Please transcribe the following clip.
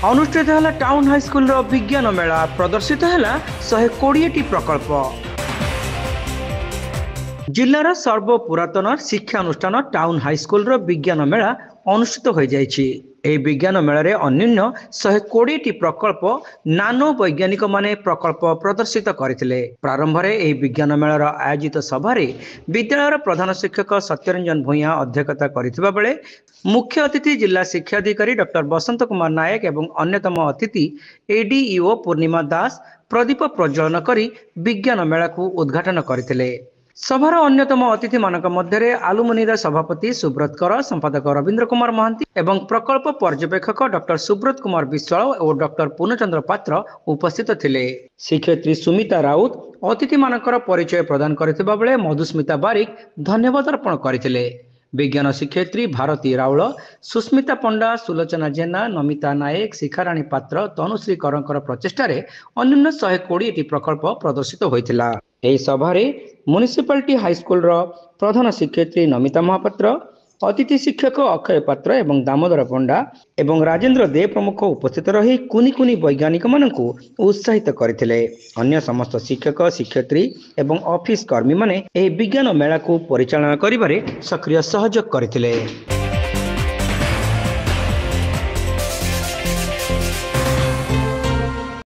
अनुष्ठित है town high school विज्ञान मेला प्रदर्शित है 120 प्रकल्प। जिलार सर्वपुरातन शिक्षा अनुष्ठान टाउन हाईस्कल विज्ञान मेला अनुष्ठित हो जाइछि। एही विज्ञान मेलारे अन्य 120 प्रकल्प नानो वैज्ञानिक माने प्रकल्प प्रदर्शित करथिले। प्रारंभ रे एही विज्ञान मेलार आयोजित सभारे विद्यालयर प्रधान शिक्षक सत्यरंजन भूया अध्यक्षता करथिबा बेले मुख्य अतिथि जिला शिक्षा अधिकारी डॉक्टर बसंत कुमार नायक एवं अन्यतम अतिथि एडीईओ पूर्णिमा दास प्रदीप प्रज्वलन करी विज्ञान मेला को उद्घाटन करथिले। सभार अन्यतम अतिथि मानक मध्य आलुमिनीर सभापति सुब्रत कर, संपादक रवींद्र कुमार महांती एवं प्रकल्प पर्यवेक्षक डॉक्टर सुब्रत कुमार विश्वाल और डॉक्टर पूर्णचंद्र पात्र उपस्थित थिले। शिक्षयित्री सुमिता राउत अतिथि मानकर परिचय प्रदान करथिबा बेले मधुस्मिता बारिक धन्यवाद अर्पण करथिले। विज्ञान शिक्षयित्री भारती राउल, सुस्मिता पंडा, सुलोचना जेना, नमिता नायक, शिखाराणी पात्र, तनुश्री करंकर प्रचेष्टारे अन्य 120 प्रकल्प प्रदर्शित होइथिला। एही सभारे म्युनिसिपालिटी हाईस्कल प्रधान शिक्षयित्री नमिता महापात्र, अतिथि शिक्षक अक्षय पात्र एवं दामोदर पंडा एवं राजेंद्र दे प्रमुख उपस्थित रही कुनी कुनी वैज्ञानिक मानकु उत्साहित करथिले। अन्य समस्त शिक्षक, शिक्षयित्री एवं ऑफिस कर्मी माने एही विज्ञान मेला को परिचालना करिबारे सक्रिय सहयोग करथिले।